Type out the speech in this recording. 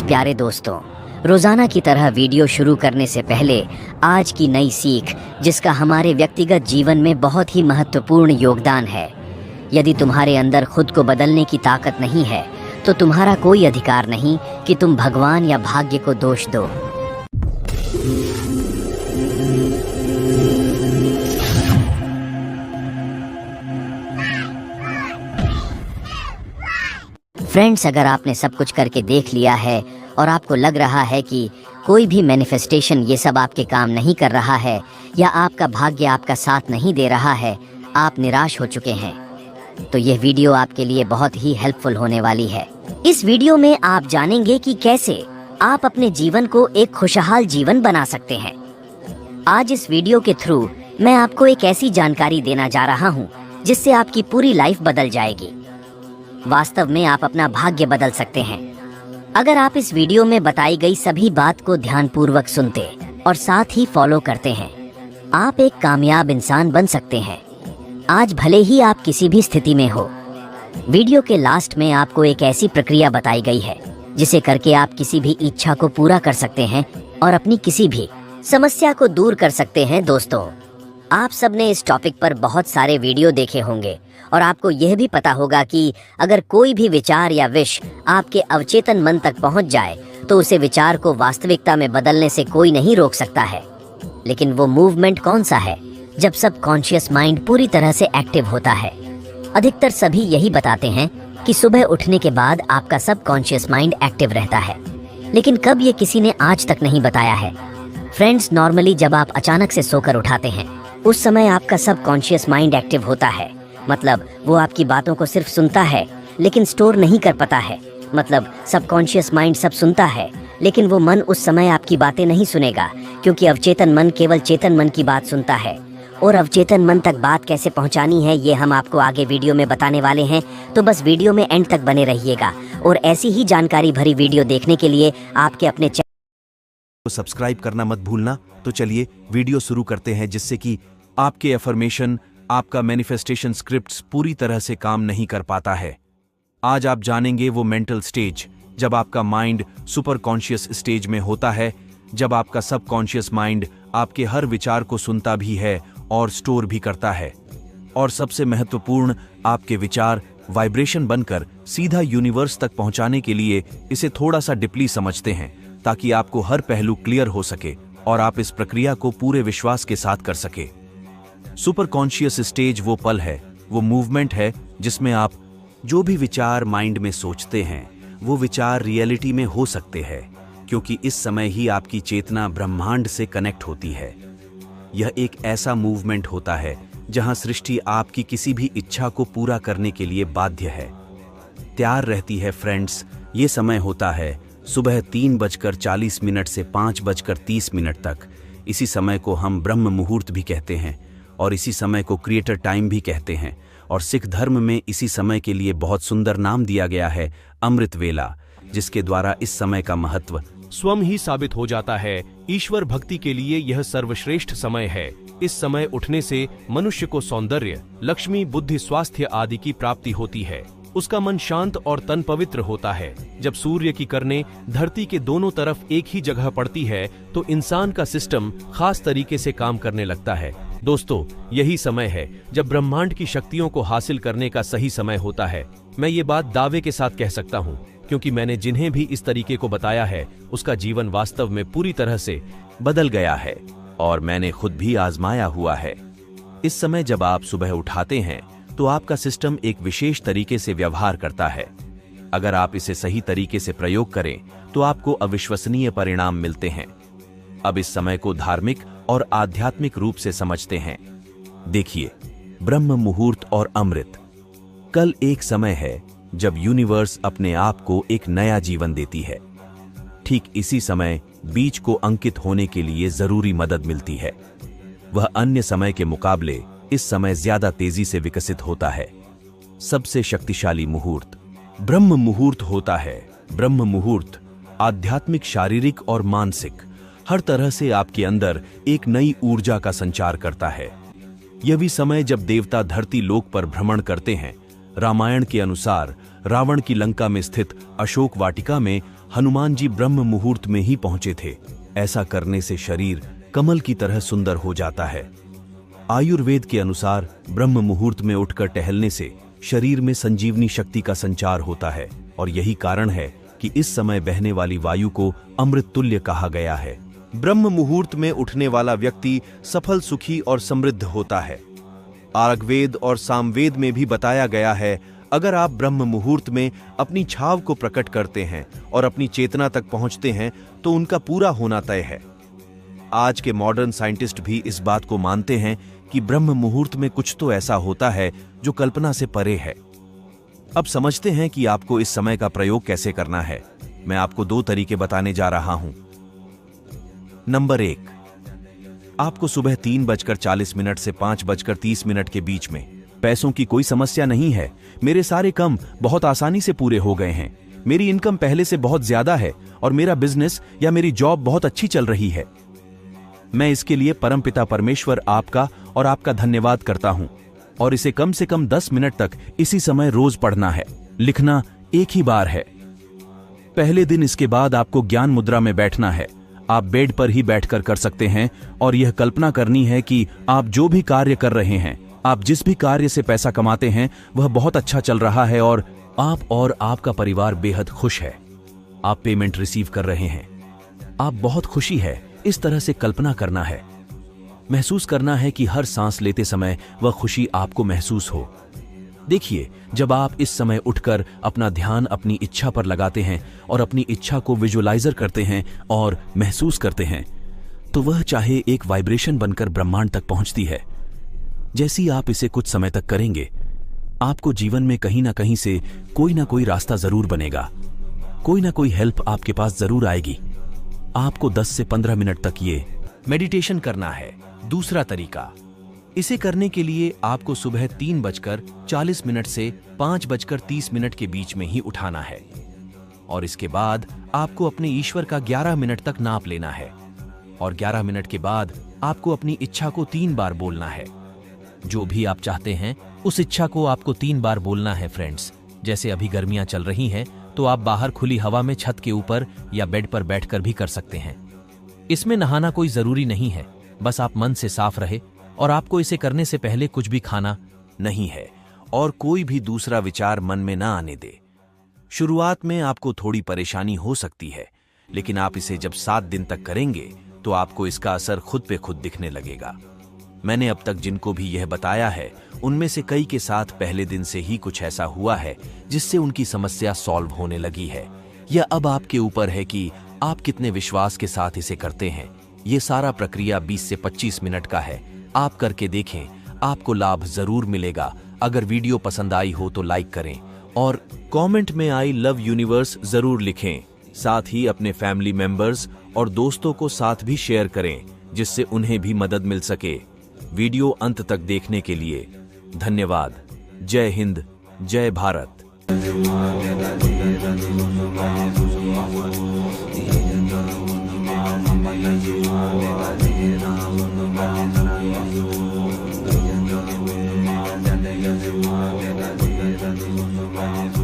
Friends, प्यारे दोस्तों, रोज़ाना की तरह वीडियो शुरू करने से पहले आज की नई सीख, जिसका हमारे व्यक्तिगत जीवन में बहुत ही महत्वपूर्ण योगदान है। यदि तुम्हारे अंदर खुद को बदलने की ताकत नहीं है तो तुम्हारा कोई अधिकार नहीं कि तुम भगवान या भाग्य को दोष दो। फ्रेंड्स, अगर आपने सब कुछ करके देख लिया है और आपको लग रहा है कि कोई भी मैनिफेस्टेशन ये सब आपके काम नहीं कर रहा है या आपका भाग्य आपका साथ नहीं दे रहा है, आप निराश हो चुके हैं, तो यह वीडियो आपके लिए बहुत ही हेल्पफुल होने वाली है। इस वीडियो में आप जानेंगे कि कैसे आप अपने जीवन को एक खुशहाल जीवन बना सकते हैं। आज इस वीडियो के थ्रू मैं आपको एक ऐसी जानकारी देना जा रहा हूँ जिससे आपकी पूरी लाइफ बदल जाएगी। वास्तव में आप अपना भाग्य बदल सकते हैं अगर आप इस वीडियो में बताई गई सभी बात को ध्यानपूर्वक सुनते और साथ ही फॉलो करते हैं। आप एक कामयाब इंसान बन सकते हैं, आज भले ही आप किसी भी स्थिति में हो। वीडियो के लास्ट में आपको एक ऐसी प्रक्रिया बताई गई है जिसे करके आप किसी भी इच्छा को पूरा कर सकते हैं और अपनी किसी भी समस्या को दूर कर सकते हैं। दोस्तों, आप सबने इस टॉपिक पर बहुत सारे वीडियो देखे होंगे और आपको यह भी पता होगा कि अगर कोई भी विचार या विश आपके अवचेतन मन तक पहुंच जाए तो उसे विचार को वास्तविकता में बदलने से कोई नहीं रोक सकता है। लेकिन वो मूवमेंट कौन सा है जब सबकॉन्शियस माइंड पूरी तरह से एक्टिव होता है? अधिकतर सभी यही बताते हैं कि सुबह उठने के बाद आपका सबकॉन्शियस माइंड एक्टिव रहता है, लेकिन कब ये किसी ने आज तक नहीं बताया है। फ्रेंड्स, नॉर्मली जब आप अचानक से सोकर उठाते हैं उस समय आपका सबकॉन्शियस माइंड एक्टिव होता है। मतलब वो आपकी बातों को सिर्फ सुनता है लेकिन स्टोर नहीं कर पाता है। मतलब सबकॉन्शियस माइंड सब सुनता है लेकिन वो मन उस समय आपकी बातें नहीं सुनेगा, क्योंकि अवचेतन मन केवल चेतन मन की बात सुनता है। और अवचेतन मन तक बात कैसे पहुंचानी है ये हम आपको आगे वीडियो में बताने वाले हैं, तो बस वीडियो में एंड तक बने रहिएगा। और ऐसी ही जानकारी भरी वीडियो देखने के लिए आपके अपने चैनल को सब्सक्राइब करना मत भूलना। तो चलिए वीडियो शुरू करते हैं, जिससे कि आपके अफर्मेशन, आपका मैनिफेस्टेशन स्क्रिप्ट्स पूरी तरह से काम नहीं कर पाता है। आज आप जानेंगे वो मेंटल स्टेज जब आपका माइंड सुपर कॉन्शियस स्टेज में होता है, जब आपका सबकॉन्शियस माइंड आपके हर विचार को सुनता भी है और स्टोर भी करता है। और सबसे महत्वपूर्ण, आपके विचार वाइब्रेशन बनकर सीधा यूनिवर्स तक पहुंचाने के लिए इसे थोड़ा सा डीपली समझते हैं, ताकि आपको हर पहलू क्लियर हो सके और आप इस प्रक्रिया को पूरे विश्वास के साथ कर सके। सुपर कॉन्शियस स्टेज वो पल है, वो मूवमेंट है जिसमें आप जो भी विचार माइंड में सोचते हैं वो विचार रियलिटी में हो सकते हैं, क्योंकि इस समय ही आपकी चेतना ब्रह्मांड से कनेक्ट होती है। यह एक ऐसा मूवमेंट होता है जहां सृष्टि आपकी किसी भी इच्छा को पूरा करने के लिए बाध्य है, तैयार रहती है। फ्रेंड्स, ये समय होता है सुबह 3:40 से 5:30 तक। इसी समय को हम ब्रह्म मुहूर्त भी कहते हैं और इसी समय को क्रिएटर टाइम भी कहते हैं। और सिख धर्म में इसी समय के लिए बहुत सुंदर नाम दिया गया है, अमृत वेला, जिसके द्वारा इस समय का महत्व स्वयं ही साबित हो जाता है। ईश्वर भक्ति के लिए यह सर्वश्रेष्ठ समय है। इस समय उठने से मनुष्य को सौंदर्य, लक्ष्मी, बुद्धि, स्वास्थ्य आदि की प्राप्ति होती है। उसका मन शांत और तन पवित्र होता है। जब सूर्य की किरणें धरती के दोनों तरफ एक ही जगह पड़ती है तो इंसान का सिस्टम खास तरीके से काम करने लगता है। दोस्तों, यही समय है जब ब्रह्मांड की शक्तियों को हासिल करने का सही समय होता है। मैं ये बात दावे के साथ कह सकता हूँ, क्योंकि मैंने जिन्हें भी इस तरीके को बताया है उसका जीवन वास्तव में पूरी तरह से बदल गया है और मैंने खुद भी आजमाया हुआ है। इस समय जब आप सुबह उठाते हैं तो आपका सिस्टम एक विशेष तरीके से व्यवहार करता है। अगर आप इसे सही तरीके से प्रयोग करें तो आपको अविश्वसनीय परिणाम मिलते हैं। अब इस समय को धार्मिक और आध्यात्मिक रूप से समझते हैं। देखिए, ब्रह्म मुहूर्त और अमृत। कल एक समय है जब यूनिवर्स अपने आप को एक नया जीवन देती है। ठीक इसी समय बीज को अंकित होने के लिए जरूरी मदद मिलती है। वह अन्य समय के मुकाबले इस समय ज्यादा तेजी से विकसित होता है। सबसे शक्तिशाली मुहूर्त ब्रह्म मुहूर्त होता है। ब्रह्म मुहूर्त आध्यात्मिक, शारीरिक और मानसिक हर तरह से आपके अंदर एक नई ऊर्जा का संचार करता है। यह भी समय जब देवता धरती लोक पर भ्रमण करते हैं। रामायण के अनुसार रावण की लंका में स्थित अशोक वाटिका में हनुमान जी ब्रह्म मुहूर्त में ही पहुंचे थे। ऐसा करने से शरीर कमल की तरह सुंदर हो जाता है। आयुर्वेद के अनुसार ब्रह्म मुहूर्त में उठकर टहलने से शरीर में संजीवनी शक्ति का संचार होता है और यही कारण है कि इस समय बहने वाली वायु को अमृत तुल्य कहा गया है। ब्रह्म मुहूर्त में उठने वाला व्यक्ति सफल, सुखी और समृद्ध होता है। आर्गवेद और सामवेद में भी बताया गया है, अगर आप ब्रह्म मुहूर्त में अपनी छाव को प्रकट करते हैं और अपनी चेतना तक पहुंचते हैं तो उनका पूरा होना तय है। आज के मॉडर्न साइंटिस्ट भी इस बात को मानते हैं कि ब्रह्म मुहूर्त में कुछ तो ऐसा होता है जो कल्पना से परे है। अब समझते हैं कि आपको इस समय का प्रयोग कैसे करना है। मैं आपको 2 तरीके बताने जा रहा हूं। नंबर 1, आपको सुबह 3:40 से 5:30 के बीच में। पैसों की कोई समस्या नहीं है। मेरे सारे काम बहुत आसानी से पूरे हो गए हैं। मेरी इनकम पहले से बहुत ज्यादा है और मेरा बिजनेस या मेरी जॉब बहुत अच्छी चल रही है। मैं इसके लिए परमपिता परमेश्वर आपका और आपका धन्यवाद करता हूं। और इसे कम से कम 10 मिनट तक इसी समय रोज पढ़ना है। लिखना एक ही बार है। पहले दिन इसके बाद आपको ज्ञान मुद्रा में बैठना है। आप बेड पर ही बैठकर कर सकते हैं और यह कल्पना करनी है कि आप जो भी कार्य कर रहे हैं, आप जिस भी कार्य से पैसा कमाते हैं, वह बहुत अच्छा चल रहा है और आप और आपका परिवार बेहद खुश है। आप पेमेंट रिसीव कर रहे हैं। आप बहुत खुशी है। इस तरह से कल्पना करना है। महसूस करना है कि हर सांस लेते समय वह खुशी आपको महसूस हो। देखिए, जब आप इस समय उठकर अपना ध्यान अपनी इच्छा पर लगाते हैं और अपनी इच्छा को विजुअलाइजर करते हैं और महसूस करते हैं, तो वह चाहे एक वाइब्रेशन बनकर ब्रह्मांड तक पहुंचती है। जैसी आप इसे कुछ समय तक करेंगे, आपको जीवन में कहीं ना कहीं से कोई ना कोई रास्ता जरूर बनेगा। कोई ना कोई हेल्प आपके पास जरूर आएगी। आपको 10 से 15 मिनट तक ये मेडिटेशन करना है। दूसरा तरीका, इसे करने के लिए आपको सुबह 3:40 से 5:30 के बीच में ही उठाना है और इसके बाद आपको अपने ईश्वर का 11 मिनट तक नाप लेना है और 11 मिनट के बाद आपको अपनी इच्छा को 3 बार बोलना है। जो भी आप चाहते हैं उस इच्छा को आपको 3 बार बोलना है फ्रेंड्स। जैसे अभी गर्मियां चल रही हैं तो आप बाहर खुली हवा में छत के ऊपर या बेड पर बैठकर भी कर सकते हैं। इसमें नहाना कोई जरूरी नहीं है, बस आप मन से साफ रहे और आपको इसे करने से पहले कुछ भी खाना नहीं है और कोई भी दूसरा विचार मन में ना आने दे। शुरुआत में आपको थोड़ी परेशानी हो सकती है, लेकिन आप इसे जब 7 दिन तक करेंगे तो आपको इसका असर खुद पे खुद दिखने लगेगा। मैंने अब तक जिनको भी यह बताया है, उनमें से कई के साथ पहले दिन से ही कुछ ऐसा हुआ है जिससे उनकी समस्या सॉल्व होने लगी है। यह अब आपके ऊपर है कि आप कितने विश्वास के साथ इसे करते हैं। ये सारा प्रक्रिया 20 से 25 मिनट का है। आप करके देखें, आपको लाभ जरूर मिलेगा। अगर वीडियो पसंद आई हो तो लाइक करें और कमेंट में आई लव यूनिवर्स जरूर लिखें। साथ ही अपने फैमिली मेंबर्स और दोस्तों को साथ भी शेयर करें, जिससे उन्हें भी मदद मिल सके। वीडियो अंत तक देखने के लिए धन्यवाद। जय हिंद, जय भारत। Thank you.